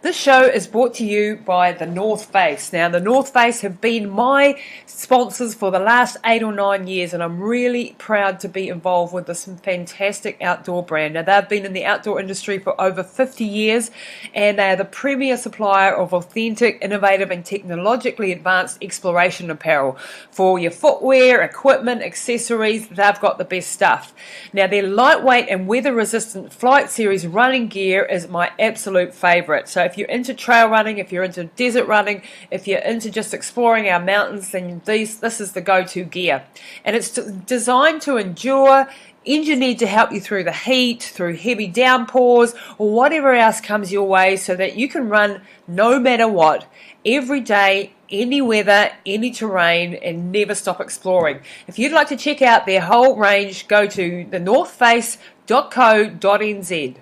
This show is brought to you by the North Face. Now, the North Face have been my sponsors for the last 8 or 9 years, and I'm really proud to be involved with this fantastic outdoor brand. Now, they've been in the outdoor industry for over 50 years, and they are the premier supplier of authentic, innovative, and technologically advanced exploration apparel. For your footwear, equipment, accessories, they've got the best stuff. Now, their lightweight and weather-resistant Flight Series running gear is my absolute favourite. So if you're into trail running, if you're into desert running, if you're into just exploring our mountains, then this is the go-to gear. And it's designed to endure, engineered to help you through the heat, through heavy downpours, or whatever else comes your way, so that you can run no matter what, every day, any weather, any terrain, and never stop exploring. If you'd like to check out their whole range, go to thenorthface.co.nz.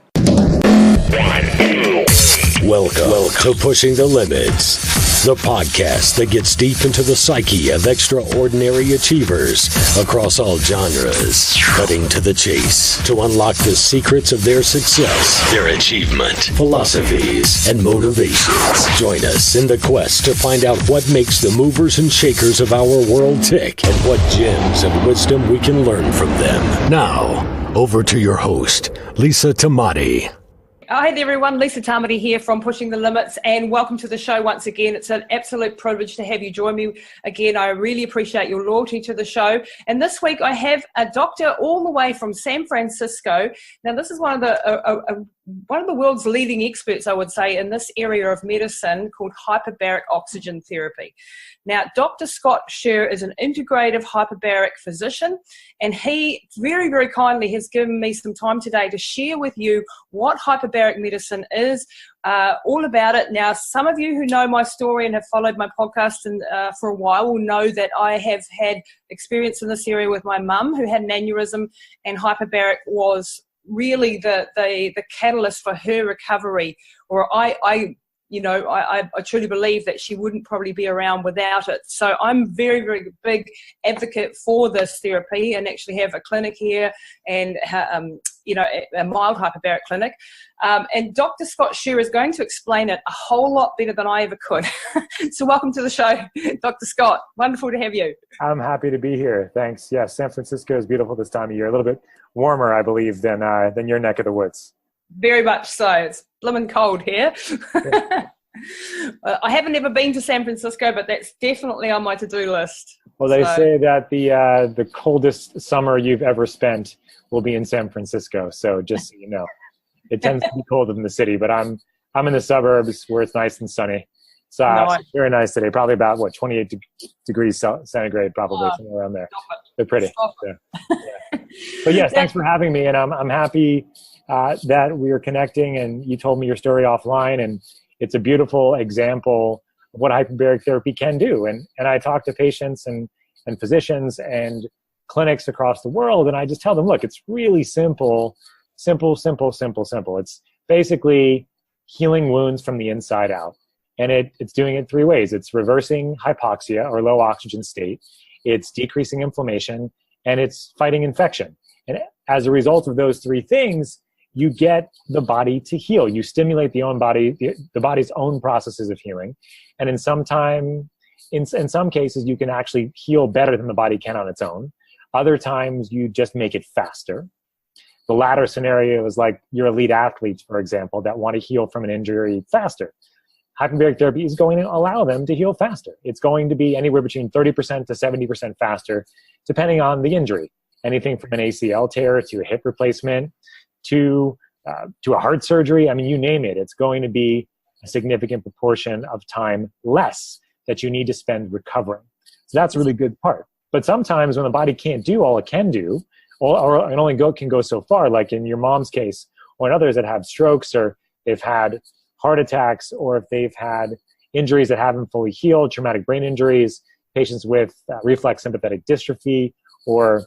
Welcome to Pushing the Limits, the podcast that gets deep into the psyche of extraordinary achievers across all genres, cutting to the chase to unlock the secrets of their success, their achievement, philosophies, and motivations. Join us in the quest to find out what makes the movers and shakers of our world tick and what gems of wisdom we can learn from them. Now, over to your host, Lisa Tamati. Hi there everyone, Lisa Tamati here from Pushing the Limits, and welcome to the show once again. It's an absolute privilege to have you join me again. I really appreciate your loyalty to the show. And this week I have a doctor all the way from San Francisco. Now this is one of the world's leading experts, I would say, in this area of medicine called Hyperbaric Oxygen Therapy. Now, Dr. Scott Sherr is an integrative hyperbaric physician, and he very, very kindly has given me some time today to share with you what hyperbaric medicine is, all about it. Now, some of you who know my story and have followed my podcast for a while will know that I have had experience in this area with my mum, who had an aneurysm, and hyperbaric was really the catalyst for her recovery. Or I truly believe that she wouldn't probably be around without it. So I'm very, very big advocate for this therapy, and actually have a clinic here and, a mild hyperbaric clinic. And Dr. Scott Sherr is going to explain it a whole lot better than I ever could. So welcome to the show, Dr. Scott. Wonderful to have you. I'm happy to be here. Thanks. Yes, San Francisco is beautiful this time of year. A little bit warmer, I believe, than your neck of the woods. Very much so. It's blimmin' cold here. I haven't ever been to San Francisco, but that's definitely on my to-do list. Well, they say that the coldest summer you've ever spent will be in San Francisco. So just so you know, it tends to be colder than the city. But I'm in the suburbs where it's nice and sunny. So it's very nice today. Probably about 28 degrees centigrade, probably somewhere around there. They're pretty. Yeah. But yes, thanks for having me, and I'm happy that we are connecting, and you told me your story offline, and it's a beautiful example of what hyperbaric therapy can do. And I talk to patients and physicians and clinics across the world, and I just tell them, look, it's really simple. It's basically healing wounds from the inside out. And it's doing it 3 ways. It's reversing hypoxia or low oxygen state. It's decreasing inflammation, and it's fighting infection. And as a result of those 3 things, you get the body to heal. You stimulate the body's own processes of healing. And in some cases, you can actually heal better than the body can on its own. Other times, you just make it faster. The latter scenario is like your elite athletes, for example, that want to heal from an injury faster. Hyperbaric therapy is going to allow them to heal faster. It's going to be anywhere between 30% to 70% faster, depending on the injury. Anything from an ACL tear to a hip replacement to a heart surgery. I mean, you name it. It's going to be a significant proportion of time less that you need to spend recovering. So that's a really good part. But sometimes when the body can't do all it can do, or it only can go so far, like in your mom's case, or in others that have strokes, or they've had heart attacks, or if they've had injuries that haven't fully healed, traumatic brain injuries, patients with reflex sympathetic dystrophy, or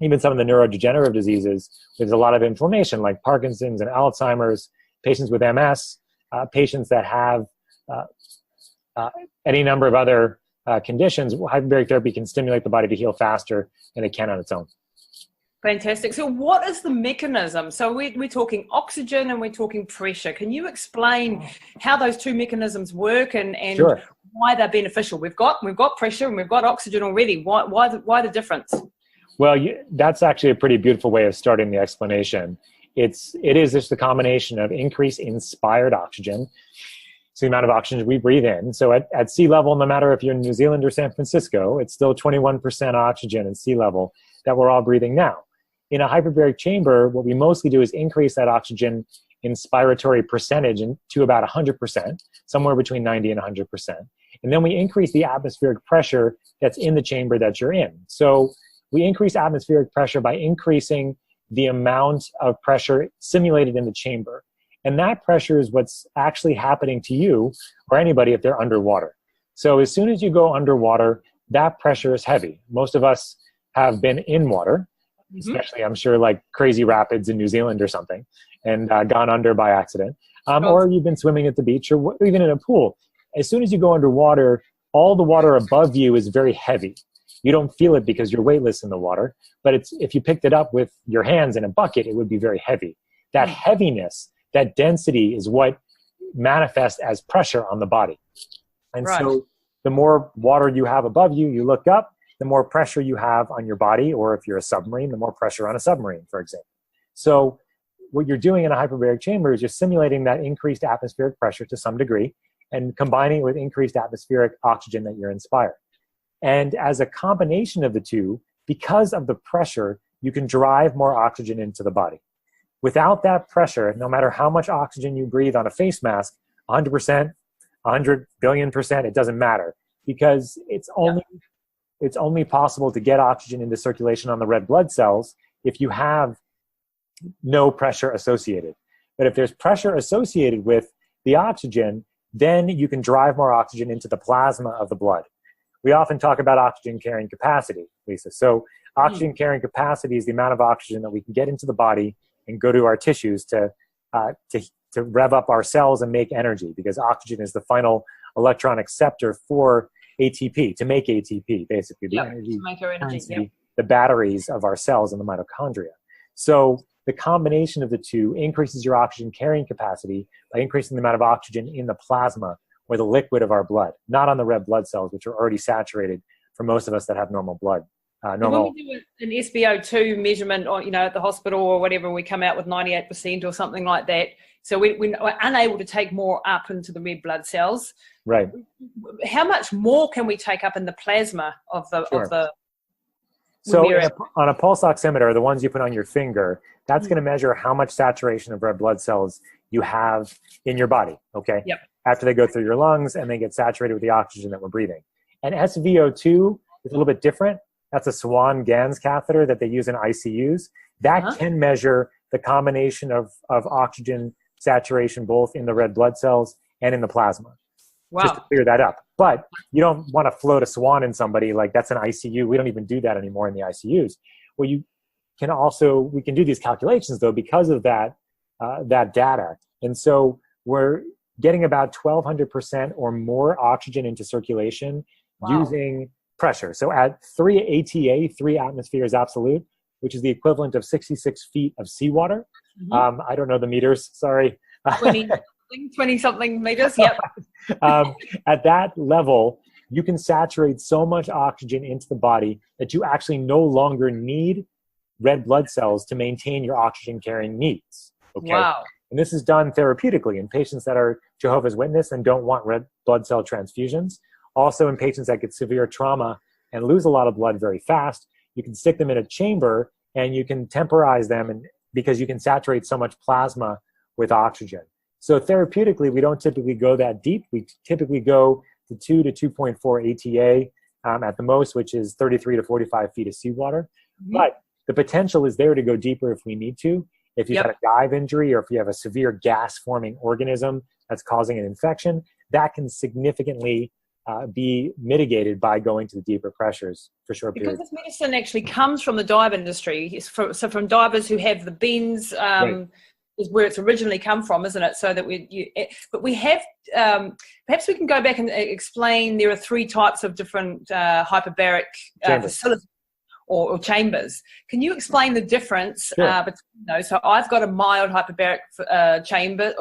even some of the neurodegenerative diseases, there's a lot of inflammation like Parkinson's and Alzheimer's, patients with MS, patients that have any number of other conditions. Hyperbaric therapy can stimulate the body to heal faster than it can on its own. Fantastic. So what is the mechanism? So we're talking oxygen and we're talking pressure. Can you explain how those two mechanisms work and Sure. why they're beneficial? We've got pressure and we've got oxygen already. Why the difference? Well, that's actually a pretty beautiful way of starting the explanation. It is just the combination of increased inspired oxygen, so the amount of oxygen we breathe in. So at sea level, no matter if you're in New Zealand or San Francisco, it's still 21% oxygen at sea level that we're all breathing now. In a hyperbaric chamber, what we mostly do is increase that oxygen inspiratory percentage to about 100%, somewhere between 90 and 100%. And then we increase the atmospheric pressure that's in the chamber that you're in. So we increase atmospheric pressure by increasing the amount of pressure simulated in the chamber. And that pressure is what's actually happening to you or anybody if they're underwater. So as soon as you go underwater, that pressure is heavy. Most of us have been in water, especially I'm sure like crazy rapids in New Zealand or something, and gone under by accident. Or you've been swimming at the beach or even in a pool. As soon as you go underwater, all the water above you is very heavy. You don't feel it because you're weightless in the water, but if you picked it up with your hands in a bucket, it would be very heavy. That heaviness, that density is what manifests as pressure on the body. And so the more water you have above you, you look up, the more pressure you have on your body, or if you're a submarine, the more pressure on a submarine, for example. So what you're doing in a hyperbaric chamber is you're simulating that increased atmospheric pressure to some degree and combining it with increased atmospheric oxygen that you're inspired. And as a combination of the two, because of the pressure, you can drive more oxygen into the body. Without that pressure, no matter how much oxygen you breathe on a face mask, 100%, 100 billion%, it doesn't matter, because it's only possible to get oxygen into circulation on the red blood cells if you have no pressure associated. But if there's pressure associated with the oxygen, then you can drive more oxygen into the plasma of the blood. We often talk about oxygen carrying capacity, Lisa. So oxygen carrying capacity is the amount of oxygen that we can get into the body and go to our tissues to rev up our cells and make energy, because oxygen is the final electron acceptor for ATP, to make ATP, basically, the energy, to make our energy, the batteries of our cells in the mitochondria. So the combination of the two increases your oxygen carrying capacity by increasing the amount of oxygen in the plasma, or the liquid of our blood, not on the red blood cells, which are already saturated for most of us that have normal blood. When we do an SpO2 measurement, or at the hospital or whatever, we come out with 98% or something like that. So we're unable to take more up into the red blood cells. Right. How much more can we take up in the plasma of the? So on a pulse oximeter, the ones you put on your finger, that's going to measure how much saturation of red blood cells you have in your body. Okay. Yep. After they go through your lungs and they get saturated with the oxygen that we're breathing. And SVO2 is a little bit different. That's a Swan-Ganz catheter that they use in ICUs. That can measure the combination of oxygen saturation both in the red blood cells and in the plasma. Wow. Just to clear that up. But you don't want to float a swan in somebody, like that's an ICU. We don't even do that anymore in the ICUs. Well, we can do these calculations though because of that data. And so we're getting about 1,200% or more oxygen into circulation using pressure. So at 3 ATA, 3 atmospheres absolute, which is the equivalent of 66 feet of seawater. I don't know the meters, sorry. 20-something meters, yep. At that level, you can saturate so much oxygen into the body that you actually no longer need red blood cells to maintain your oxygen carrying needs. Okay? Wow. And this is done therapeutically in patients that are Jehovah's Witness and don't want red blood cell transfusions. Also in patients that get severe trauma and lose a lot of blood very fast, you can stick them in a chamber and you can temporize them because you can saturate so much plasma with oxygen. So therapeutically, we don't typically go that deep. We typically go to 2 to 2.4 ATA at the most, which is 33 to 45 feet of seawater. But the potential is there to go deeper if we need to. If you've had a dive injury or if you have a severe gas-forming organism that's causing an infection, that can significantly be mitigated by going to the deeper pressures for short periods. Because this medicine actually comes from the dive industry. So from divers who have the bends, is where it's originally come from, isn't it? So that but we have, perhaps we can go back and explain there are 3 types of different hyperbaric facilities. or chambers. Can you explain the difference between those? So I've got a mild hyperbaric chambers,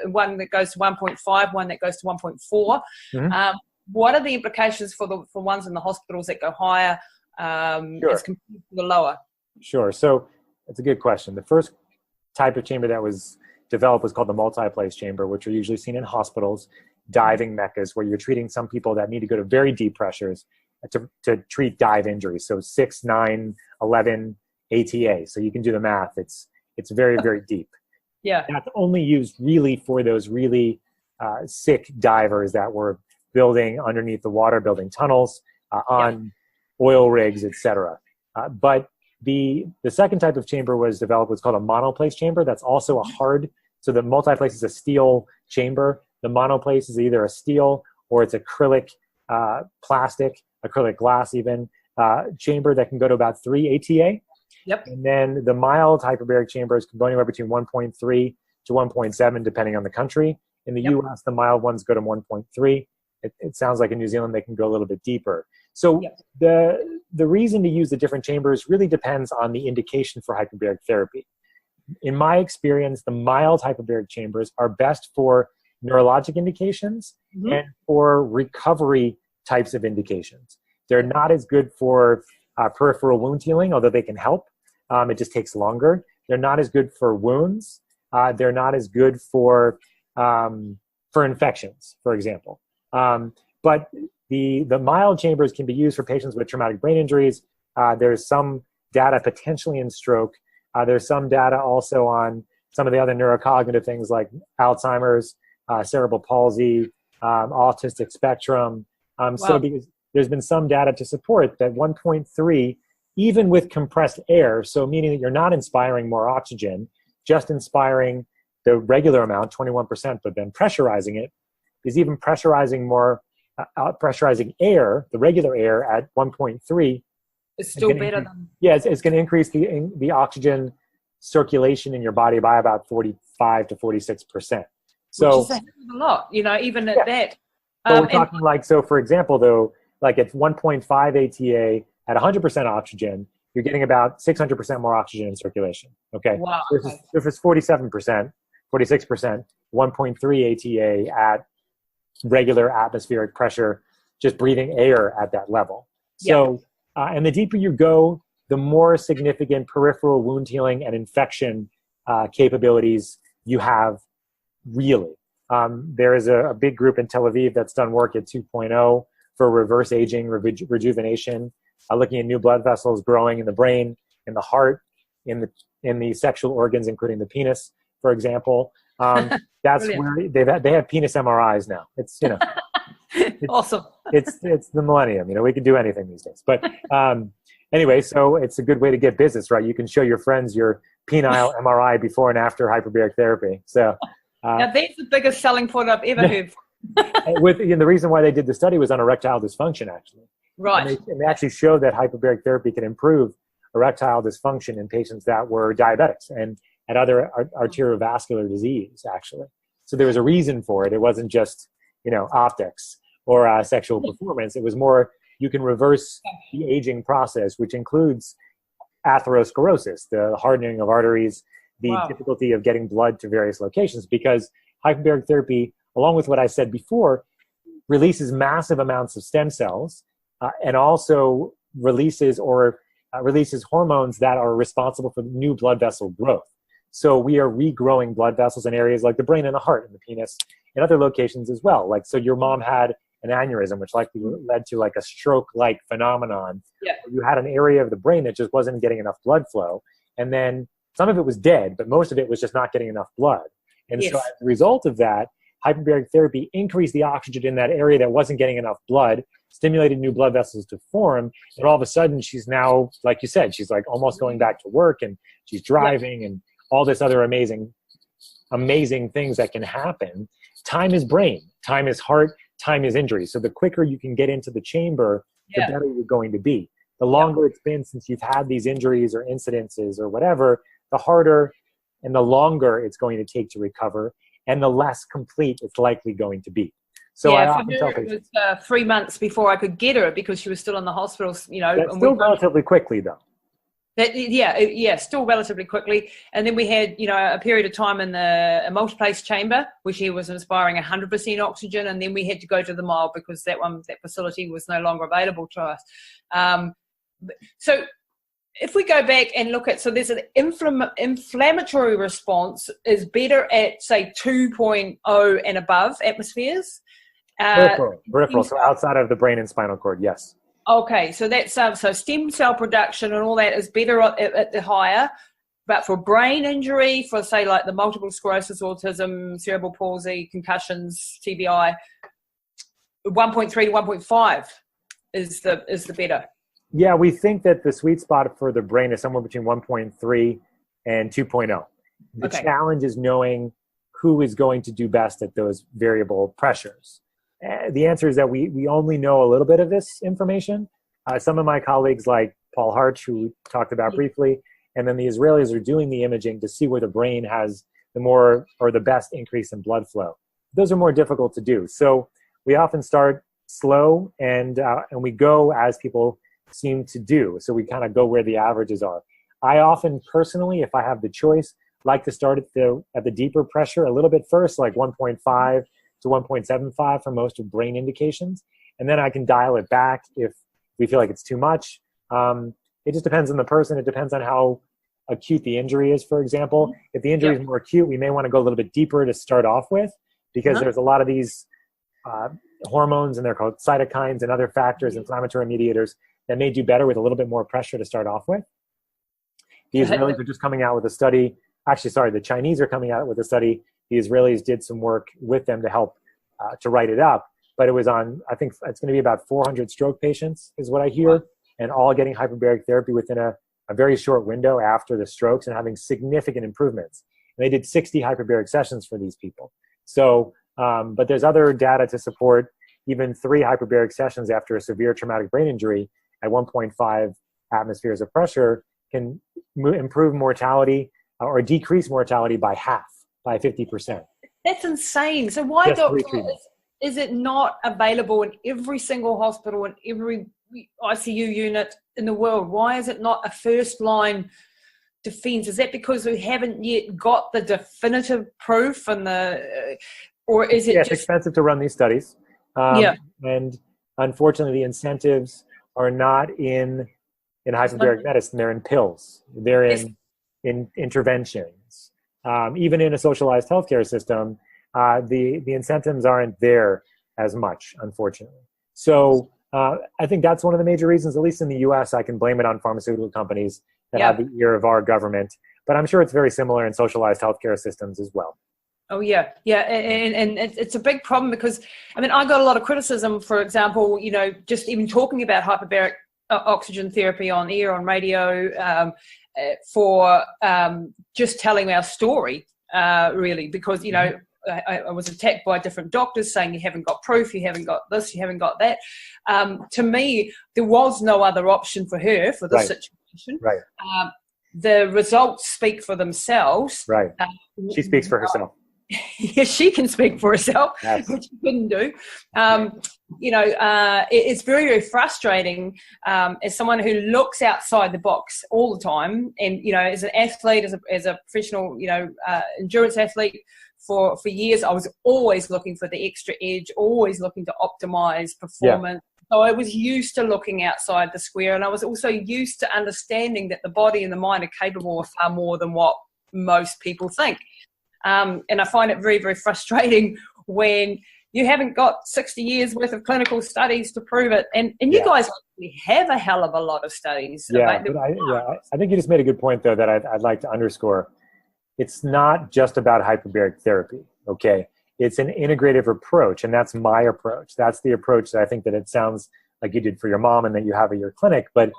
one that goes to 1.5, one that goes to 1.4. Mm-hmm. What are the implications for ones in the hospitals that go higher as compared to the lower? Sure. So that's a good question. The first type of chamber that was developed was called the multiplex chamber, which are usually seen in hospitals, diving meccas, where you're treating some people that need to go to very deep pressures to treat dive injuries. So 6, 9, 11 ATA. So you can do the math. It's very, very deep. Yeah. That's only used really for those really sick divers that were building underneath the water, building tunnels on oil rigs, etc. But the second type of chamber was developed, what's called a monoplace chamber. That's also a hard, so the multiplex is a steel chamber. The monoplace is either a steel or it's acrylic plastic, acrylic glass even, chamber that can go to about 3 ATA. Yep. And then the mild hyperbaric chambers can go anywhere between 1.3 to 1.7, depending on the country. In the US, the mild ones go to 1.3. It sounds like in New Zealand, they can go a little bit deeper. So the reason to use the different chambers really depends on the indication for hyperbaric therapy. In my experience, the mild hyperbaric chambers are best for neurologic indications and for recovery types of indications. They're not as good for peripheral wound healing, although they can help. It just takes longer. They're not as good for wounds. They're not as good for infections, for example. But the mild chambers can be used for patients with traumatic brain injuries. There's some data potentially in stroke. There's some data also on some of the other neurocognitive things like Alzheimer's, cerebral palsy, autistic spectrum. So because there's been some data to support that 1.3, even with compressed air, so meaning that you're not inspiring more oxygen, just inspiring the regular amount, 21%, but then pressurizing it, is even pressurizing more, pressurizing air, the regular air at 1.3. It's still better than... Yeah, it's going to increase the oxygen circulation in your body by about 45 to 46%. So, which is a lot, even at that. But we're talking like, so for example, though, like at 1.5 ATA at 100% oxygen, you're getting about 600% more oxygen in circulation. Okay. Wow. If it's 47%, 46%, 1.3 ATA at regular atmospheric pressure, just breathing air at that level. So, and the deeper you go, the more significant peripheral wound healing and infection capabilities you have, really. There is a big group in Tel Aviv that's done work at 2.0 for reverse aging, rejuvenation, looking at new blood vessels growing in the brain, in the heart, in the sexual organs, including the penis, for example. That's where they have penis MRIs now. It's awesome. It's the millennium. We can do anything these days. But anyway, so it's a good way to get business, right? You can show your friends your penile MRI before and after hyperbaric therapy. So now that's the biggest selling point I've ever heard. The reason why they did the study was on erectile dysfunction, actually. Right. And they actually showed that hyperbaric therapy can improve erectile dysfunction in patients that were diabetics and had other arteriovascular disease, actually. So there was a reason for it. It wasn't just, optics or sexual performance. It was more, you can reverse the aging process, which includes atherosclerosis, the hardening of arteries, the difficulty of getting blood to various locations, because hyperbaric therapy, along with what I said before, releases massive amounts of stem cells and also releases hormones that are responsible for new blood vessel growth. So we are regrowing blood vessels in areas like the brain and the heart and the penis and other locations as well. Like, so your mom had an aneurysm, which likely led to like a stroke-like phenomenon. Yeah. You had an area of the brain that just wasn't getting enough blood flow. And then some of it was dead, but most of it was just not getting enough blood. And so as a result of that, hyperbaric therapy increased the oxygen in that area that wasn't getting enough blood, stimulated new blood vessels to form, and all of a sudden she's now, like you said, she's like almost going back to work, and she's driving and all this other amazing things that can happen. Time is brain, time is heart, time is injury. So the quicker you can get into the chamber, the better you're going to be. The longer it's been since you've had these injuries or incidences or whatever, the harder and the longer it's going to take to recover, and the less complete it's likely going to be. So I for often her tell it patients. was 3 months before I could get her because she was still in the hospital, you know. That's And still relatively quickly, though. Still relatively quickly. And then we had, you know, a period of time in a multiplace chamber where she was inspiring 100% oxygen, and then we had to go to the mild because that facility was no longer available to us. So if we go back and look at, so there's an inflammatory response is better at, say, 2.0 and above atmospheres. Peripheral, so outside of the brain and spinal cord, yes. Okay, so that's so stem cell production and all that is better at the higher, but for brain injury, for say like the multiple sclerosis, autism, cerebral palsy, concussions, TBI, 1.3 to 1.5 is the better. Yeah, we think that the sweet spot for the brain is somewhere between 1.3 and 2.0. The challenge is knowing who is going to do best at those variable pressures. The answer is that we only know a little bit of this information. Some of my colleagues, like Paul Harch, who we talked about briefly, and then the Israelis are doing the imaging to see where the brain has the best increase in blood flow. Those are more difficult to do. So we often start slow and we go as people seem to do. So we kind of go where the averages are. I often personally, if I have the choice, like to start at the deeper pressure a little bit first, like 1.5 to 1.75 for most of brain indications. And then I can dial it back if we feel like it's too much. It just depends on the person. It depends on how acute the injury is, for example. If the injury is more acute, we may want to go a little bit deeper to start off with, because there's a lot of these hormones, and they're called cytokines and other factors, inflammatory mediators, that may do better with a little bit more pressure to start off with. The Israelis are just coming out with a study. Actually, sorry, the Chinese are coming out with a study. The Israelis did some work with them to help to write it up. But it was on, I think it's going to be about 400 stroke patients is what I hear, and all getting hyperbaric therapy within a very short window after the strokes and having significant improvements. And they did 60 hyperbaric sessions for these people. So, but there's other data to support even 3 hyperbaric sessions after a severe traumatic brain injury at 1.5 atmospheres of pressure can improve mortality or decrease mortality by half, by 50%. That's insane. So why, doctor, is it not available in every single hospital and every ICU unit in the world? Why is it not a first-line defense? Is that because we haven't yet got the definitive proof and or is it it's expensive to run these studies. And unfortunately, the incentives are not in hyperbaric medicine. They're in pills. They're in interventions. Even in a socialized healthcare system, the incentives aren't there as much, unfortunately. So I think that's one of the major reasons, at least in the US, I can blame it on pharmaceutical companies that have the ear of our government. But I'm sure it's very similar in socialized healthcare systems as well. Oh, yeah. And it's a big problem because, I mean, I got a lot of criticism, for example, you know, just even talking about hyperbaric oxygen therapy on air, on radio, for just telling our story, really, because, you know, I was attacked by different doctors saying you haven't got proof, you haven't got this, you haven't got that. To me, there was no other option for her for this situation. Right. The results speak for themselves. Right. She speaks for herself. Yes, she can speak for herself, which she couldn't do. You know, it's very, very frustrating as someone who looks outside the box all the time. And, you know, as an athlete, as a professional, you know, endurance athlete for years, I was always looking for the extra edge, always looking to optimize performance. So I was used to looking outside the square, and I was also used to understanding that the body and the mind are capable of far more than what most people think. And I find it very, very frustrating when you haven't got 60 years worth of clinical studies to prove it. And you guys actually have a hell of a lot of studies. I think you just made a good point, though, that I'd like to underscore. It's not just about hyperbaric therapy, okay? It's an integrative approach, and that's my approach. That's the approach that I think that it sounds like you did for your mom and that you have at your clinic. But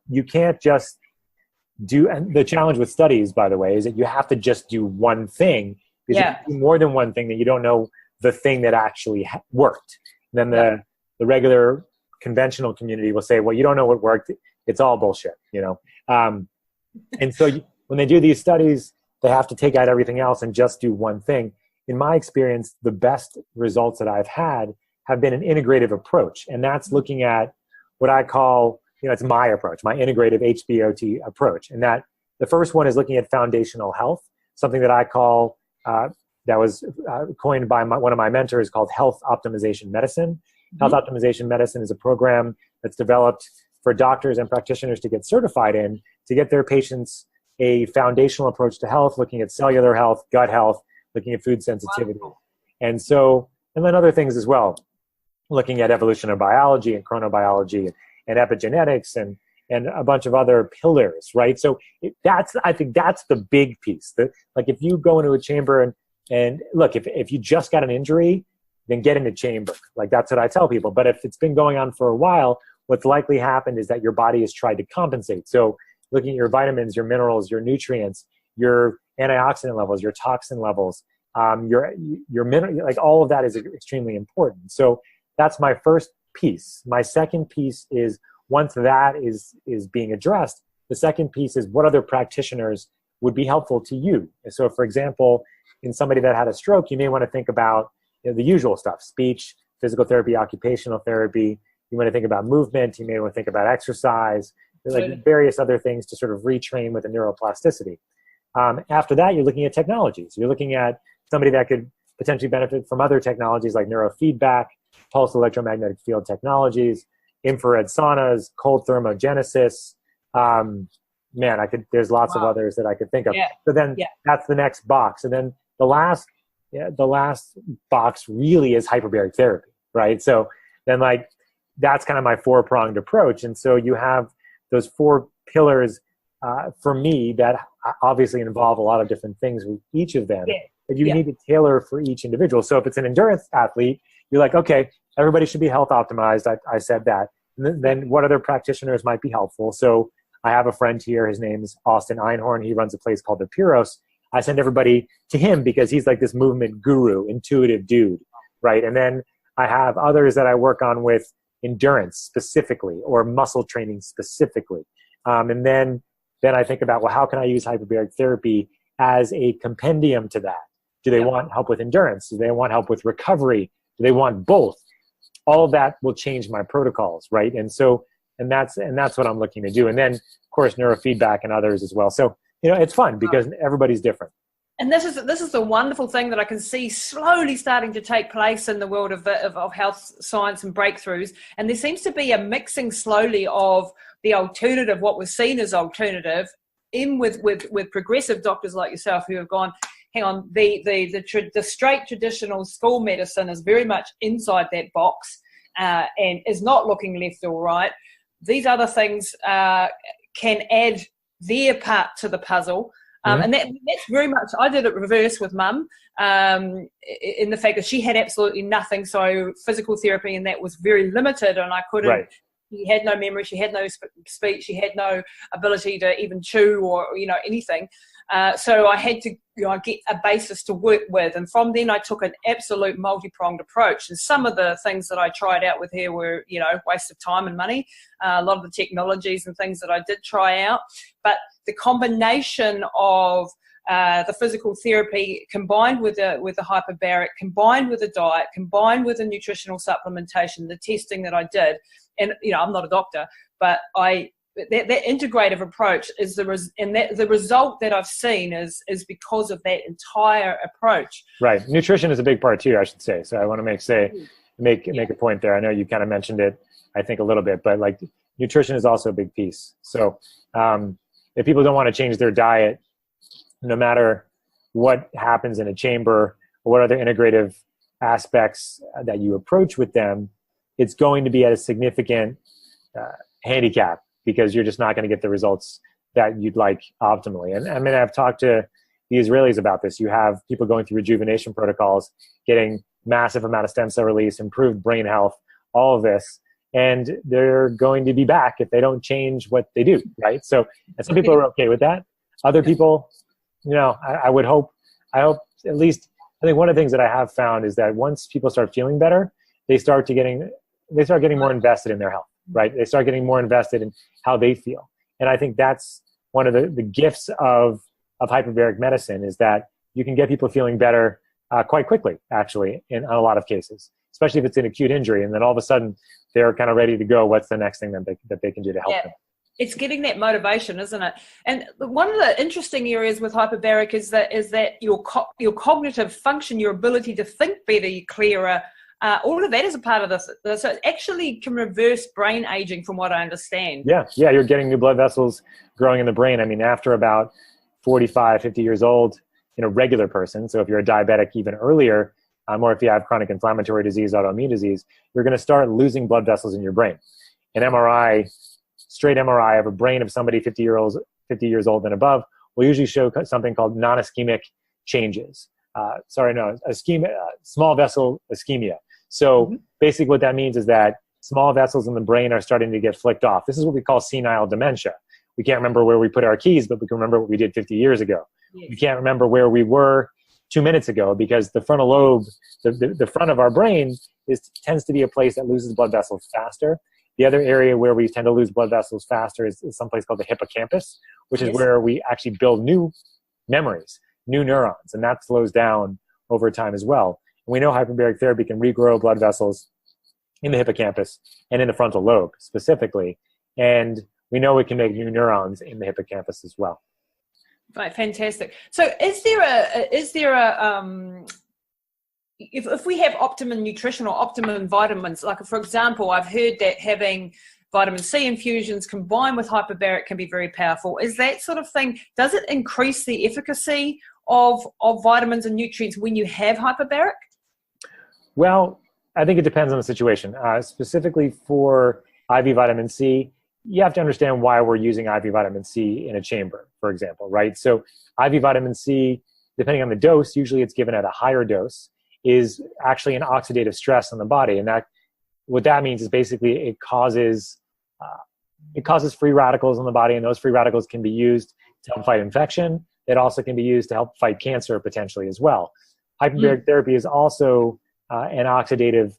you can't just and the challenge with studies, by the way, is that you have to just do one thing. Because if you do more than one thing, then you don't know the thing that actually worked. And then the regular conventional community will say, well, you don't know what worked. It's all bullshit, you know? And so when they do these studies, they have to take out everything else and just do one thing. In my experience, the best results that I've had have been an integrative approach. And that's looking at what I call, it's my approach, my integrative HBOT approach. And that the first one is looking at foundational health, something that I call, that was coined by one of my mentors, called health optimization medicine. Health optimization medicine is a program that's developed for doctors and practitioners to get certified in, to get their patients a foundational approach to health, looking at cellular health, gut health, looking at food sensitivity. Wonderful. And then other things as well, looking at evolutionary biology and chronobiology and epigenetics and a bunch of other pillars, right? So I think that's the big piece. Like if you go into a chamber and look, if you just got an injury, then get in the chamber. Like that's what I tell people. But if it's been going on for a while, what's likely happened is that your body has tried to compensate. So looking at your vitamins, your minerals, your nutrients, your antioxidant levels, your toxin levels, your mineral, like all of that is extremely important. So that's my first piece. My second piece is, once that is being addressed, the second piece is what other practitioners would be helpful to you. And so, for example, in somebody that had a stroke, you may want to think about the usual stuff: speech, physical therapy, occupational therapy. You want to think about movement. You may want to think about exercise. There's like various other things to sort of retrain with the neuroplasticity. After that, you're looking at technologies. You're looking at somebody that could potentially benefit from other technologies like neurofeedback, pulse electromagnetic field technologies, infrared saunas, cold thermogenesis. There's lots of others that I could think of. Yeah. So then that's the next box. And then the last box really is hyperbaric therapy, right? So then that's kind of my four-pronged approach. And so you have those four pillars for me that obviously involve a lot of different things with each of them. But you need to tailor for each individual. So if it's an endurance athlete, you're like, okay, everybody should be health optimized. I said that. And then what other practitioners might be helpful? So I have a friend here. His name's Austin Einhorn. He runs a place called the Puros. I send everybody to him because he's like this movement guru, intuitive dude, right? And then I have others that I work on with endurance specifically or muscle training specifically. And then I think about, well, how can I use hyperbaric therapy as a compendium to that? Do they want help with endurance? Do they want help with recovery? Do they want both? All of that will change my protocols, right? And that's what I'm looking to do. And then, of course, neurofeedback and others as well. So, it's fun because everybody's different. And this is the wonderful thing that I can see slowly starting to take place in the world of health science and breakthroughs. And there seems to be a mixing slowly of the alternative, what was seen as alternative, in with progressive doctors like yourself who have gone, hang on, the straight traditional school medicine is very much inside that box and is not looking left or right. These other things can add their part to the puzzle. And that's very much, I did it reverse with mum, in the fact that she had absolutely nothing. So physical therapy and that was very limited, and I couldn't, right. She had no memory, she had no speech, she had no ability to even chew or, anything. So I had to get a basis to work with. And from then I took an absolute multi-pronged approach. And some of the things that I tried out with her were, waste of time and money. A lot of the technologies and things that I did try out. But the combination of the physical therapy combined with the hyperbaric, combined with the diet, combined with the nutritional supplementation, the testing that I did. And, I'm not a doctor, but that integrative approach is the result that I've seen is because of that entire approach. Right. Nutrition is a big part too, I should say. So I want to make a point there. I know you kind of mentioned it, I think a little bit, but nutrition is also a big piece. So if people don't want to change their diet, no matter what happens in a chamber or what other integrative aspects that you approach with them, it's going to be at a significant handicap, because you're just not going to get the results that you'd like optimally. And I've talked to the Israelis about this. You have people going through rejuvenation protocols, getting massive amount of stem cell release, improved brain health, all of this, and they're going to be back if they don't change what they do, right? So, and some people are okay with that. Other people, I hope at least, I think one of the things that I have found is that once people start feeling better, they start getting more invested in their health. Right? They start getting more invested in how they feel. And I think that's one of the gifts of hyperbaric medicine, is that you can get people feeling better quite quickly, actually, in a lot of cases, especially if it's an acute injury. And then all of a sudden, they're kind of ready to go. What's the next thing that they can do to help them? It's getting that motivation, isn't it? And one of the interesting areas with hyperbaric is that your cognitive function, your ability to think better, clearer, all of that is a part of this. So it actually can reverse brain aging, from what I understand. Yeah, you're getting new blood vessels growing in the brain. I mean, after about 45, 50 years old, in a regular person, so if you're a diabetic even earlier, or if you have chronic inflammatory disease, autoimmune disease, you're going to start losing blood vessels in your brain. An MRI, straight MRI of a brain of somebody 50 years old and above will usually show something called non-ischemic changes. Small vessel ischemia. So basically what that means is that small vessels in the brain are starting to get flicked off. This is what we call senile dementia. We can't remember where we put our keys, but we can remember what we did 50 years ago. Yes. We can't remember where we were 2 minutes ago because the frontal lobe, the front of our brain, tends to be a place that loses blood vessels faster. The other area where we tend to lose blood vessels faster is someplace called the hippocampus, which is where we actually build new memories, new neurons, and that slows down over time as well. And we know hyperbaric therapy can regrow blood vessels in the hippocampus and in the frontal lobe specifically, and we know it can make new neurons in the hippocampus as well. Right, fantastic. So is there a if we have optimum nutrition or optimum vitamins, like for example, I've heard that having vitamin C infusions combined with hyperbaric can be very powerful. Is that sort of thing, does it increase the efficacy of vitamins and nutrients when you have hyperbaric? Well, I think it depends on the situation. Specifically for IV vitamin C, you have to understand why we're using IV vitamin C in a chamber, for example, right? So IV vitamin C, depending on the dose, usually it's given at a higher dose, is actually an oxidative stress on the body. And what that means is basically it causes free radicals in the body, and those free radicals can be used to help fight infection. It also can be used to help fight cancer potentially as well. Hyperbaric therapy is also an oxidative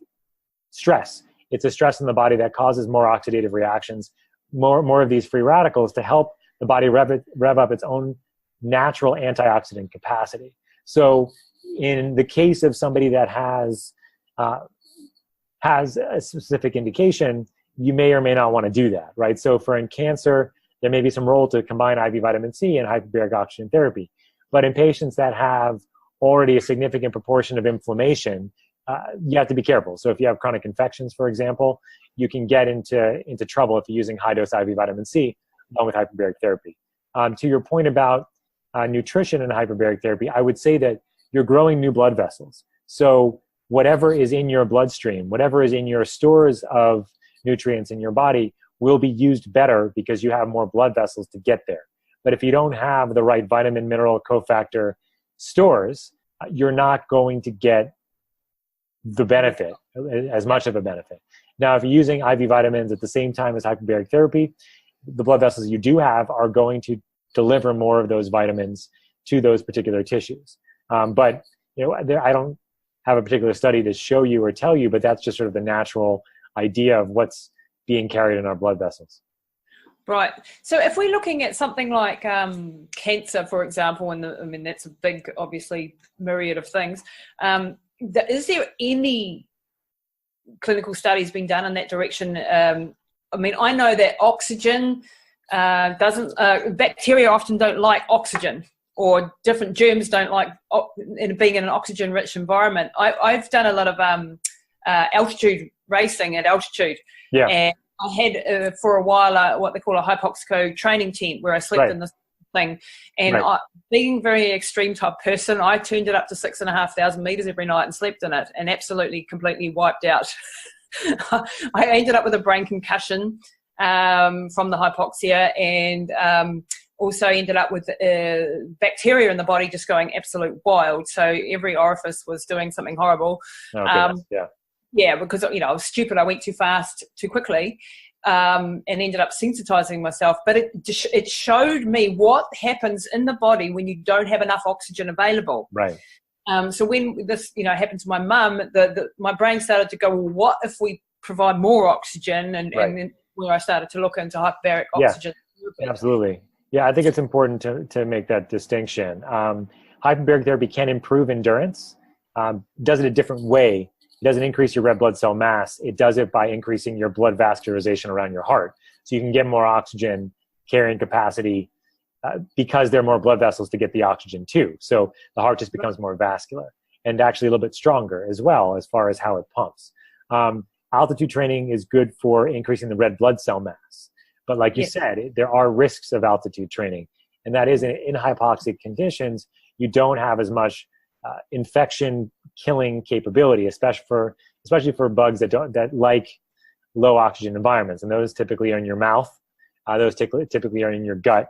stress. It's a stress in the body that causes more oxidative reactions, more of these free radicals to help the body rev up its own natural antioxidant capacity. So in the case of somebody that has a specific indication, you may or may not want to do that, right? So in cancer, there may be some role to combine IV vitamin C and hyperbaric oxygen therapy. But in patients that have already a significant proportion of inflammation, you have to be careful. So if you have chronic infections, for example, you can get into trouble if you're using high-dose IV vitamin C along with hyperbaric therapy. To your point about nutrition and hyperbaric therapy, I would say that you're growing new blood vessels. So whatever is in your bloodstream, whatever is in your stores of nutrients in your body will be used better because you have more blood vessels to get there. But if you don't have the right vitamin, mineral, cofactor stores, you're not going to get the benefit, as much of a benefit. Now, if you're using IV vitamins at the same time as hyperbaric therapy, the blood vessels you do have are going to deliver more of those vitamins to those particular tissues. But I don't have a particular study to show you or tell you, but that's just sort of the natural idea of what's being carried in our blood vessels. Right. So if we're looking at something like cancer, for example, and that's a big, obviously, myriad of things, is there any clinical studies being done in that direction? I know that oxygen bacteria often don't like oxygen, or different germs don't like being in an oxygen-rich environment. I've done a lot of altitude racing at altitude. Yeah. And I had for a while what they call a hypoxico training tent where I slept in this thing. And being a very extreme type person, I turned it up to 6,500 meters every night and slept in it, and absolutely completely wiped out. I ended up with a brain concussion from the hypoxia, and also ended up with bacteria in the body just going absolute wild. So every orifice was doing something horrible. Yeah, because I was stupid. I went too fast, too quickly, and ended up sensitizing myself. But it showed me what happens in the body when you don't have enough oxygen available. Right. So when this happened to my mum, my brain started to go, well, what if we provide more oxygen? And then where I started to look into hyperbaric oxygen. Yeah, absolutely. Yeah, I think it's important to make that distinction. Hyperbaric therapy can improve endurance. does it a different way. It doesn't increase your red blood cell mass. It does it by increasing your blood vascularization around your heart. So you can get more oxygen carrying capacity because there are more blood vessels to get the oxygen to. So the heart just becomes more vascular and actually a little bit stronger as well as far as how it pumps. Altitude training is good for increasing the red blood cell mass. But like you said, there are risks of altitude training. And that is in hypoxic conditions, you don't have as much infection killing capability, especially for bugs that like low oxygen environments. And those typically are in your mouth. Those typically are in your gut.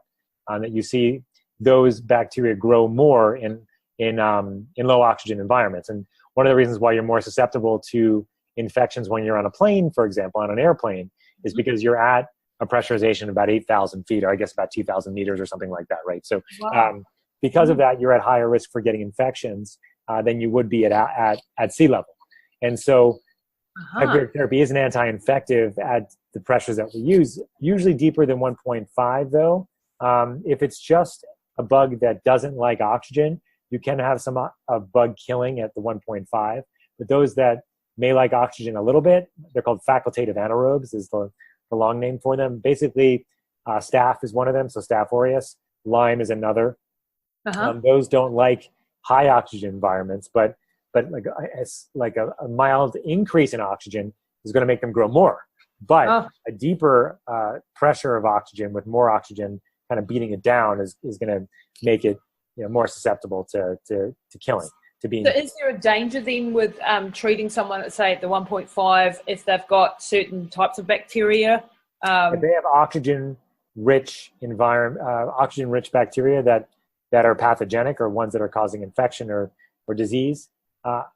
That you see those bacteria grow more in low oxygen environments. And one of the reasons why you're more susceptible to infections when you're on a plane, for example, on an airplane, is because you're at a pressurization of about 8,000 feet, or I guess about 2,000 meters or something like that, right? So because of that, you're at higher risk for getting infections than you would be at sea level. And so hyperbaric therapy is an anti-infective at the pressures that we use, usually deeper than 1.5 though. If it's just a bug that doesn't like oxygen, you can have some bug killing at the 1.5. But those that may like oxygen a little bit, they're called facultative anaerobes is the long name for them. Basically, staph is one of them, so Staph aureus. Lyme is another. Those don't like high oxygen environments, but like a mild increase in oxygen is going to make them grow more. But a deeper pressure of oxygen with more oxygen kind of beating it down is going to make it more susceptible to killing. So is there a danger then with treating someone at, say, at the 1.5 if they've got certain types of bacteria? If they have oxygen-rich environment, oxygen-rich bacteria that are pathogenic or ones that are causing infection or disease,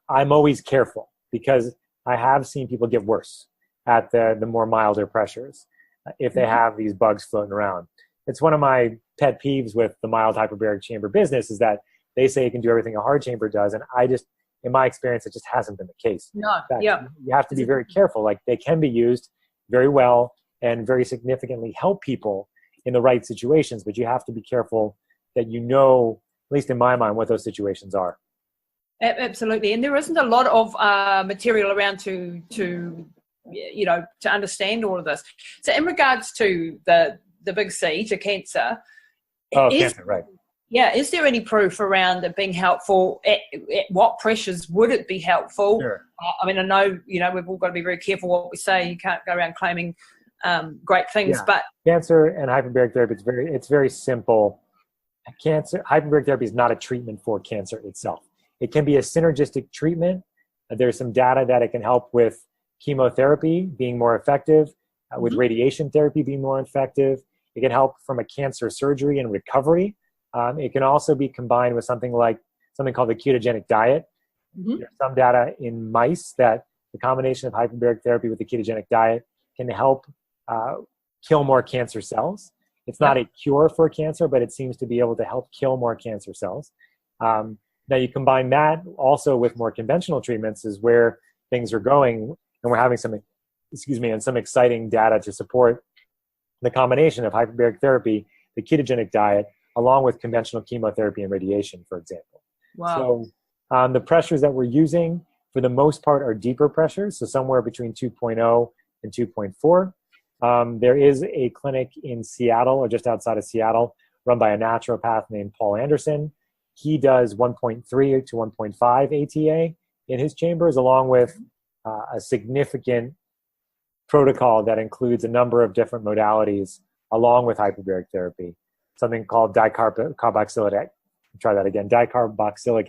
I'm always careful because I have seen people get worse at the more milder pressures if they have these bugs floating around. It's one of my pet peeves with the mild hyperbaric chamber business is that they say it can do everything a hard chamber does. And in my experience, it just hasn't been the case. No, fact, you have to be very careful. Like they can be used very well and very significantly help people in the right situations, but you have to be careful that at least in my mind, what those situations are. Absolutely. And there isn't a lot of material around to understand all of this. So in regards to the big C, to cancer. Cancer, right. Yeah, is there any proof around it being helpful? At what pressures would it be helpful? Sure. I mean, I know, we've all got to be very careful what we say. You can't go around claiming great things, but cancer and hyperbaric therapy, it's very simple. Hyperbaric therapy is not a treatment for cancer itself. It can be a synergistic treatment. There's some data that it can help with chemotherapy being more effective, with radiation therapy being more effective. It can help from a cancer surgery and recovery. It can also be combined with something called the ketogenic diet. There's some data in mice that the combination of hyperbaric therapy with the ketogenic diet can help kill more cancer cells. It's not a cure for cancer, but it seems to be able to help kill more cancer cells. Now you combine that also with more conventional treatments is where things are going, and we're having some exciting data to support the combination of hyperbaric therapy, the ketogenic diet, along with conventional chemotherapy and radiation, for example. Wow. So the pressures that we're using, for the most part, are deeper pressures, so somewhere between 2.0 and 2.4. There is a clinic in Seattle, or just outside of Seattle, run by a naturopath named Paul Anderson. He does 1.3 to 1.5 ATA in his chambers, along with a significant protocol that includes a number of different modalities along with hyperbaric therapy. Something called dicarboxylic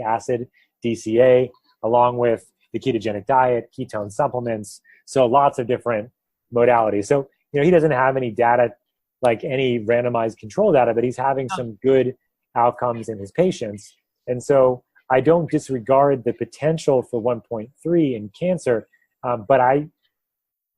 acid, DCA, along with the ketogenic diet, ketone supplements. So lots of different modalities. So, he doesn't have any data, like any randomized control data, but he's having some good outcomes in his patients. And so I don't disregard the potential for 1.3 in cancer, but I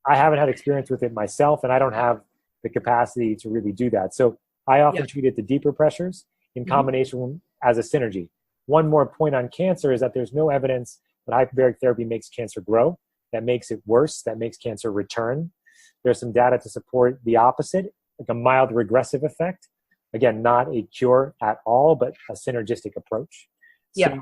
haven't had experience with it myself, and I don't have the capacity to really do that. So I often treat it to deeper pressures in combination as a synergy. One more point on cancer is that there's no evidence that hyperbaric therapy makes cancer grow, that makes it worse, that makes cancer return. There's some data to support the opposite, like a mild regressive effect. Again, not a cure at all, but a synergistic approach. Yeah.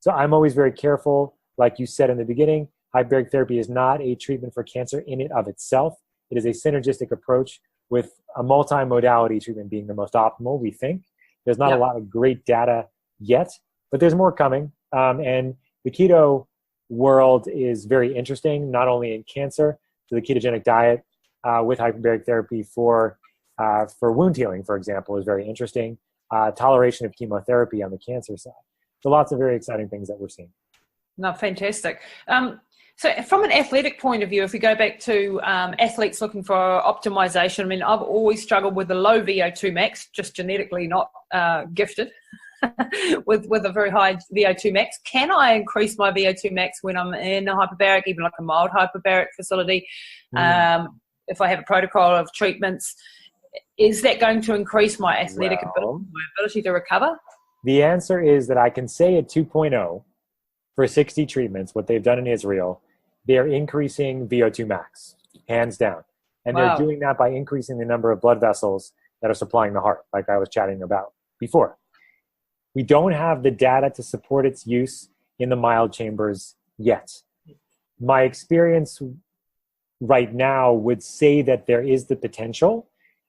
So I'm always very careful. Like you said in the beginning, hyperbaric therapy is not a treatment for cancer in and of itself. It is a synergistic approach with a multi-modality treatment being the most optimal, we think. There's not a lot of great data yet, but there's more coming. And the keto world is very interesting, not only in cancer, so the ketogenic diet with hyperbaric therapy for wound healing, for example, is very interesting. Toleration of chemotherapy on the cancer side. So lots of very exciting things that we're seeing. No, fantastic. So from an athletic point of view, if we go back to athletes looking for optimization, I mean, I've always struggled with the low VO2 max, just genetically not gifted with a very high VO2 max. Can I increase my VO2 max when I'm in a hyperbaric, even like a mild hyperbaric facility? If I have a protocol of treatments, is that going to increase my athletic ability, my ability to recover? The answer is that I can say at 2.0 for 60 treatments, what they've done in Israel, they're increasing VO2 max, hands down. And they're doing that by increasing the number of blood vessels that are supplying the heart, like I was chatting about before. We don't have the data to support its use in the mild chambers yet. My experience right now would say that there is the potential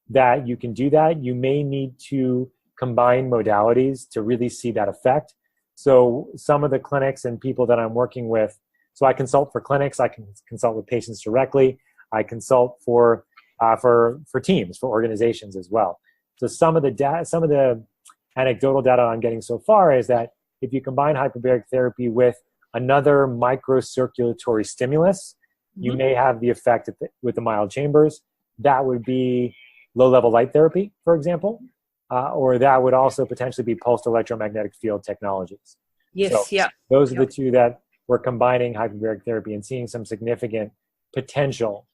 that you can do that. You may need to combine modalities to really see that effect. So some of the clinics and people that I'm working with, so I consult for clinics, I can consult with patients directly, I consult for teams, for organizations as well. So some of the anecdotal data I'm getting so far is that if you combine hyperbaric therapy with another microcirculatory stimulus, you may have the effect with the mild chambers. That would be low-level light therapy, for example. Or that would also potentially be pulsed electromagnetic field technologies. Yes, so those are the two that we're combining hyperbaric therapy and seeing some significant potential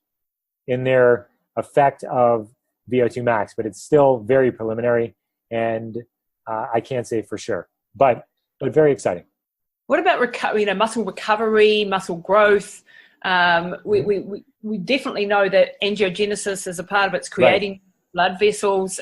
in their effect of VO2 max, but it's still very preliminary, and I can't say for sure, but very exciting. What about muscle recovery, muscle growth? We definitely know that angiogenesis is a part of it's creating blood vessels.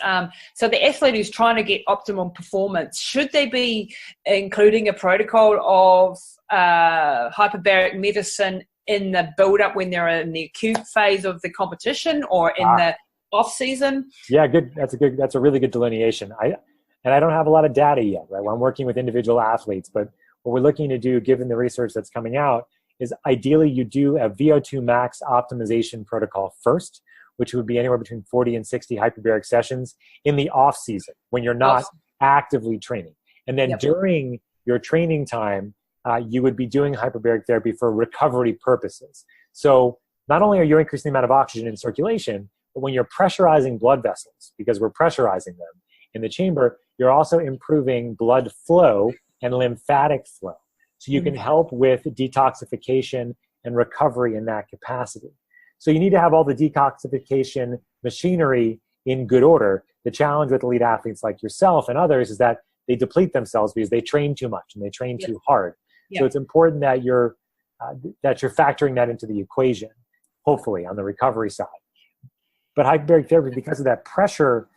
So the athlete who's trying to get optimum performance, should they be including a protocol of hyperbaric medicine in the build-up when they're in the acute phase of the competition or in the off-season? Yeah, good. That's a really good delineation. I don't have a lot of data yet, right? I'm working with individual athletes, but what we're looking to do, given the research that's coming out, is ideally you do a VO2 max optimization protocol first, which would be anywhere between 40 and 60 hyperbaric sessions in the off season when you're not actively training. And then during your training time, you would be doing hyperbaric therapy for recovery purposes. So not only are you increasing the amount of oxygen in circulation, but when you're pressurizing blood vessels, because we're pressurizing them in the chamber, you're also improving blood flow and lymphatic flow. So you can help with detoxification and recovery in that capacity. So you need to have all the detoxification machinery in good order. The challenge with elite athletes like yourself and others is that they deplete themselves because they train too much and they train too hard. So it's important that you're factoring that into the equation, hopefully, on the recovery side. But hyperbaric therapy, because of that pressure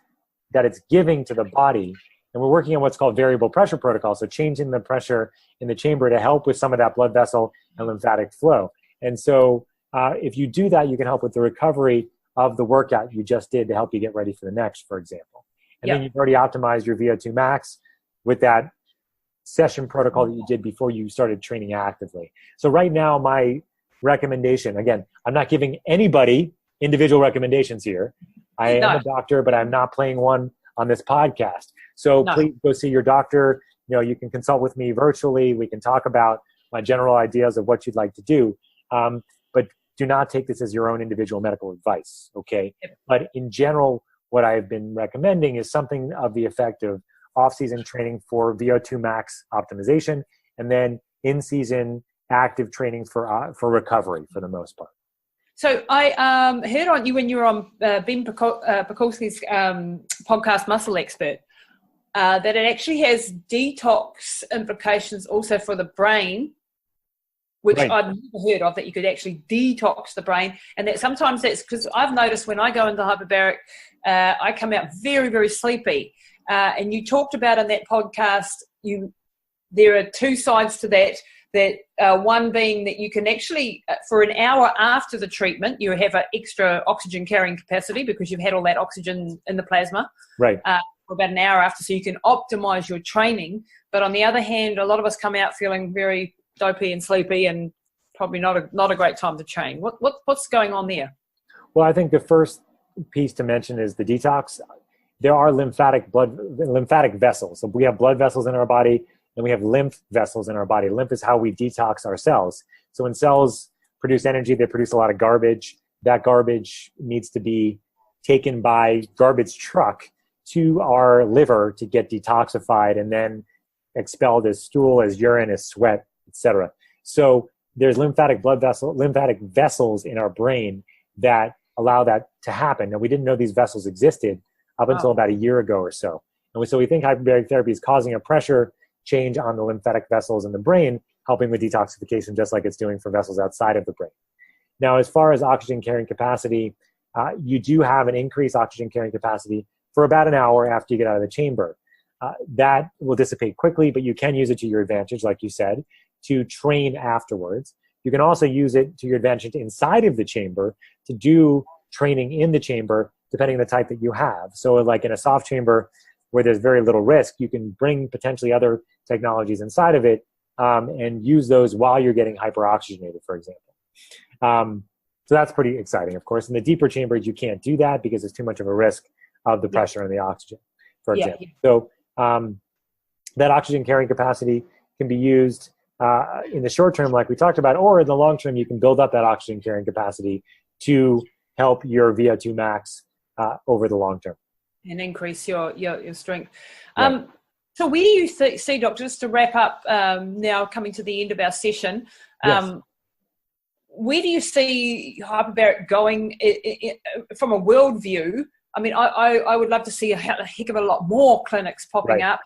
that it's giving to the body, and we're working on what's called variable pressure protocol, so changing the pressure in the chamber to help with some of that blood vessel and lymphatic flow. And so if you do that, you can help with the recovery of the workout you just did to help you get ready for the next, for example. And then you've already optimized your VO2 max with that session protocol that you did before you started training actively. So right now, my recommendation, again, I'm not giving anybody individual recommendations here. I am a doctor, but I'm not playing one on this podcast. So please go see your doctor. You can consult with me virtually. We can talk about my general ideas of what you'd like to do. But do not take this as your own individual medical advice, okay? But in general, what I've been recommending is something of the effect of off-season training for VO2 max optimization, and then in-season active training for recovery for the most part. So I heard on you when you were on Ben Pakulski's podcast, Muscle Expert, that it actually has detox implications also for the brain, which I'd never heard of, that you could actually detox the brain. And that sometimes that's because I've noticed when I go into hyperbaric, I come out very, very sleepy. And you talked about in that podcast, you there are two sides to that. One being that you can actually, for an hour after the treatment, you have an extra oxygen carrying capacity because you've had all that oxygen in the plasma. Right. For about an hour after, so you can optimize your training. But on the other hand, a lot of us come out feeling very dopey and sleepy, and probably not a great time to train. What's going on there? Well, I think the first piece to mention is the detox. There are lymphatic vessels. So we have blood vessels in our body, and we have lymph vessels in our body. Lymph is how we detox our cells. So when cells produce energy, they produce a lot of garbage. That garbage needs to be taken by garbage truck to our liver to get detoxified and then expelled as stool, as urine, as sweat, etc. So there's lymphatic vessels in our brain that allow that to happen. Now, we didn't know these vessels existed up until about a year ago or so. And so we think hyperbaric therapy is causing a pressure change on the lymphatic vessels in the brain, helping with detoxification, just like it's doing for vessels outside of the brain. Now, as far as oxygen carrying capacity, you do have an increased oxygen carrying capacity for about an hour after you get out of the chamber. That will dissipate quickly, but you can use it to your advantage, like you said, to train afterwards. You can also use it to your advantage inside of the chamber to do training in the chamber, depending on the type that you have. So like in a soft chamber where there's very little risk, you can bring potentially other technologies inside of it and use those while you're getting hyperoxygenated, for example. So that's pretty exciting, of course. In the deeper chambers, you can't do that because it's too much of a risk of the pressure and the oxygen, for example. So that oxygen carrying capacity can be used in the short term, like we talked about, or in the long term, you can build up that oxygen carrying capacity to help your VO2 max over the long term. And increase your strength. So where do you see, Doctor, just to wrap up now, coming to the end of our session, where do you see hyperbaric going from a world view? I mean, I would love to see a heck of a lot more clinics popping up.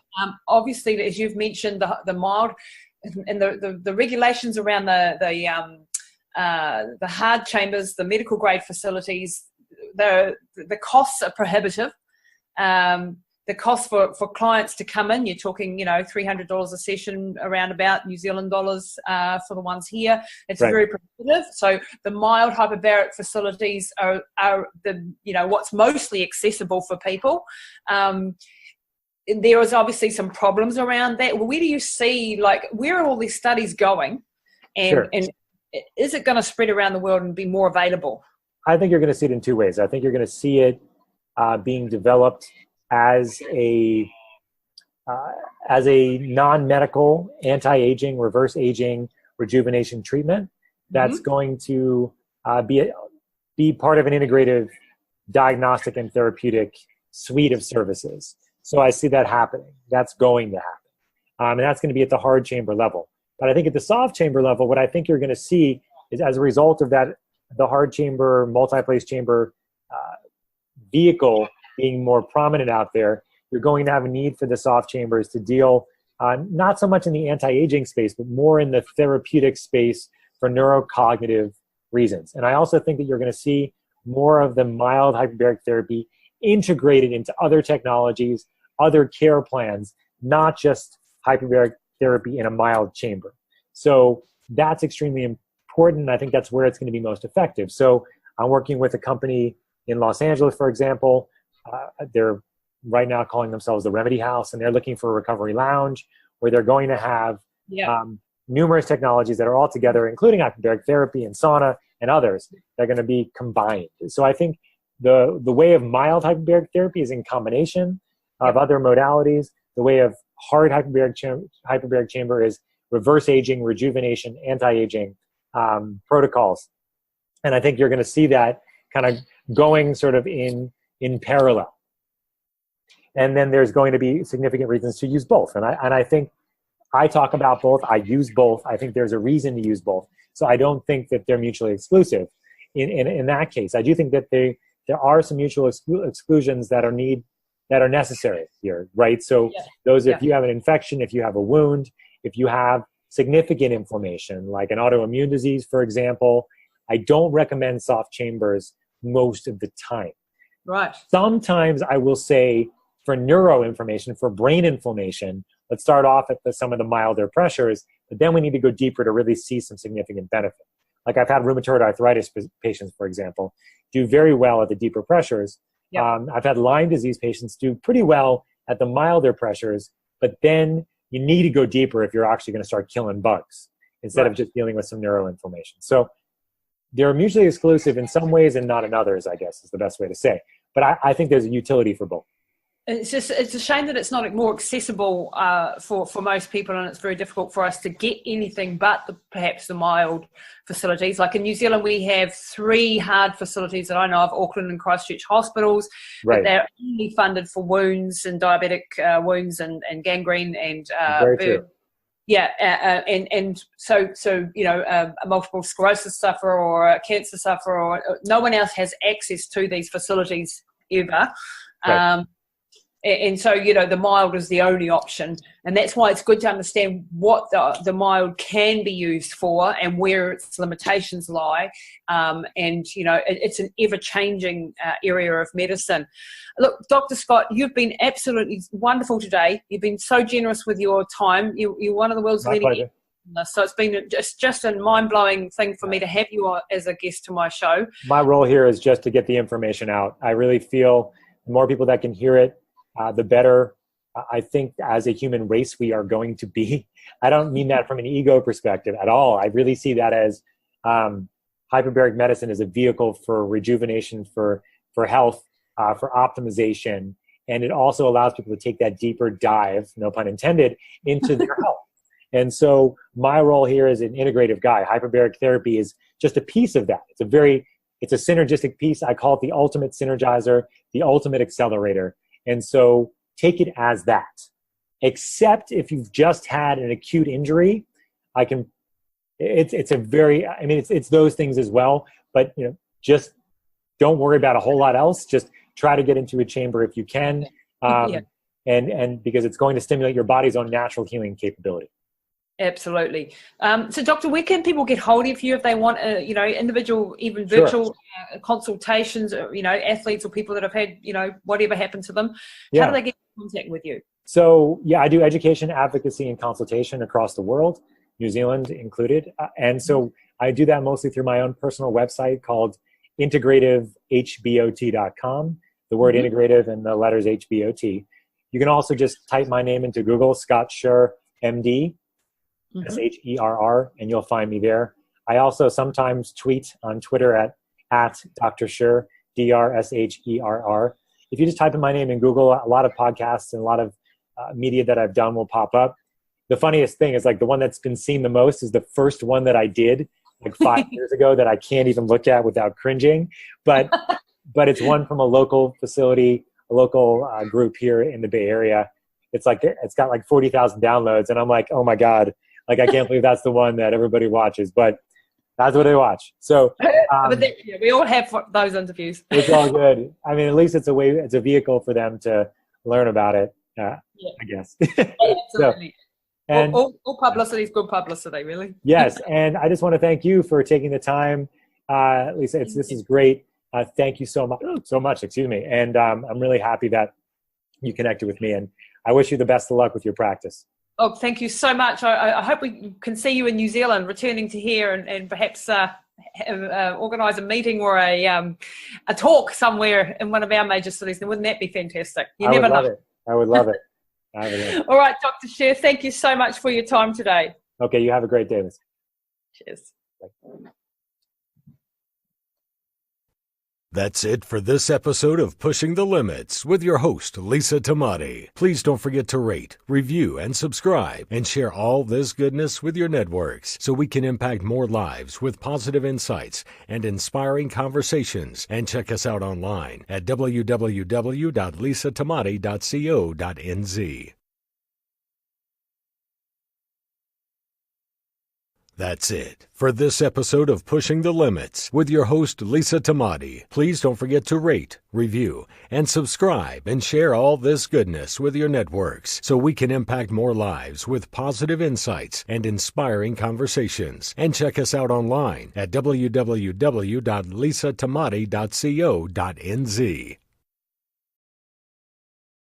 Obviously, as you've mentioned, the mild and the regulations around the hard chambers, the medical grade facilities, the costs are prohibitive. The cost for clients to come in, you're talking, $300 a session, around about New Zealand dollars for the ones here. It's very prohibitive. So the mild hyperbaric facilities are the what's mostly accessible for people. There is obviously some problems around that. Where do you see, where are all these studies going, and is it going to spread around the world and be more available? I think you're going to see it in two ways. I think you're going to see it being developed as a non-medical, anti-aging, reverse aging, rejuvenation treatment that's going to be part of an integrative diagnostic and therapeutic suite of services. So I see that happening. That's going to happen. And that's going to be at the hard chamber level. But I think at the soft chamber level, what I think you're going to see is, as a result of that, the hard chamber, multi-place chamber vehicle being more prominent out there, you're going to have a need for the soft chambers to deal not so much in the anti-aging space, but more in the therapeutic space for neurocognitive reasons. And I also think that you're going to see more of the mild hyperbaric therapy integrated into other technologies, other care plans, not just hyperbaric therapy in a mild chamber. So that's extremely important. I think that's where it's going to be most effective. So I'm working with a company in Los Angeles, for example. They're right now calling themselves the Remedy House, and they're looking for a recovery lounge where they're going to have numerous technologies that are all together, including hyperbaric therapy and sauna and others. They're going to be combined. So I think the way of mild hyperbaric therapy is in combination of other modalities. The way of hard hyperbaric chamber is reverse aging, rejuvenation, anti-aging protocols. And I think you're going to see that kind of going sort of in parallel. And then there's going to be significant reasons to use both. And I think I talk about both. I use both. I think there's a reason to use both. So I don't think that they're mutually exclusive in that case. I do think that there are some mutual exclusions that are necessary here, right? So if you have an infection, if you have a wound, if you have significant inflammation, like an autoimmune disease, for example, I don't recommend soft chambers most of the time. Right. Sometimes I will say for neuroinflammation, for brain inflammation, let's start off at some of the milder pressures, but then we need to go deeper to really see some significant benefit. Like I've had rheumatoid arthritis patients, for example, do very well at the deeper pressures. Yep. I've had Lyme disease patients do pretty well at the milder pressures, but then you need to go deeper if you're actually going to start killing bugs instead of just dealing with some neuroinflammation. So they're mutually exclusive in some ways and not in others, I guess is the best way to say. But I think there's a utility for both. It's a shame that it's not more accessible for most people, and it's very difficult for us to get anything but perhaps the mild facilities. Like in New Zealand, we have 3 hard facilities that I know of, Auckland and Christchurch hospitals, but they're only funded for wounds and diabetic wounds and gangrene and so a multiple sclerosis sufferer or a cancer sufferer, or no one else has access to these facilities ever. And so, the mild is the only option. And that's why it's good to understand what the mild can be used for and where its limitations lie. It's an ever-changing area of medicine. Look, Dr. Scott, you've been absolutely wonderful today. You've been so generous with your time. You're one of the world's leading. So it's been just a mind-blowing thing for me to have you as a guest to my show. My role here is just to get the information out. I really feel the more people that can hear it, the better I think as a human race we are going to be. I don't mean that from an ego perspective at all. I really see that as hyperbaric medicine is a vehicle for rejuvenation, for health, for optimization, and it also allows people to take that deeper dive, no pun intended, into their health. And so my role here as an integrative guy, hyperbaric therapy is just a piece of that. It's a synergistic piece. I call it the ultimate synergizer, the ultimate accelerator. And so take it as that. Except if you've just had an acute injury, it's those things as well. But just don't worry about a whole lot else. Just try to get into a chamber if you can, and because it's going to stimulate your body's own natural healing capability. Absolutely. So, Doctor, where can people get hold of you if they want, individual, even virtual consultations, athletes or people that have had, whatever happened to them? How do they get in contact with you? So, I do education, advocacy, and consultation across the world, New Zealand included. And so I do that mostly through my own personal website called integrativehbot.com, the word integrative and the letters HBOT. You can also just type my name into Google, Scott Sherr, MD, Sherr, and you'll find me there. I also sometimes tweet on Twitter at Dr. Sherr, DRSHERR. If you just type in my name in Google, a lot of podcasts and a lot of media that I've done will pop up. The funniest thing is, like, the one that's been seen the most is the first one that I did like 5 years ago that I can't even look at without cringing. But it's one from a local facility, a local group here in the Bay Area. It's got like 40,000 downloads, and I'm like, oh my God. Like, I can't believe that's the one that everybody watches, but that's what they watch. So we all have those interviews. It's all good. I mean, at least it's a vehicle for them to learn about it, I guess. Absolutely. And all publicity is good publicity, really. Yes, and I just want to thank you for taking the time. Lisa, this is great. Thank you so much, excuse me. And I'm really happy that you connected with me, and I wish you the best of luck with your practice. Oh, thank you so much. I hope we can see you in New Zealand, returning to here, and perhaps organise a meeting or a talk somewhere in one of our major cities. And wouldn't that be fantastic? You never know. I would love it. All right, Dr. Sherr, thank you so much for your time today. Okay, you have a great day. Cheers. Bye. That's it for this episode of Pushing the Limits with your host, Lisa Tamati. Please don't forget to rate, review, and subscribe, and share all this goodness with your networks so we can impact more lives with positive insights and inspiring conversations. And check us out online at www.lisatamati.co.nz. That's it for this episode of Pushing the Limits with your host, Lisa Tamati. Please don't forget to rate, review, and subscribe, and share all this goodness with your networks so we can impact more lives with positive insights and inspiring conversations. And check us out online at www.lisatamati.co.nz.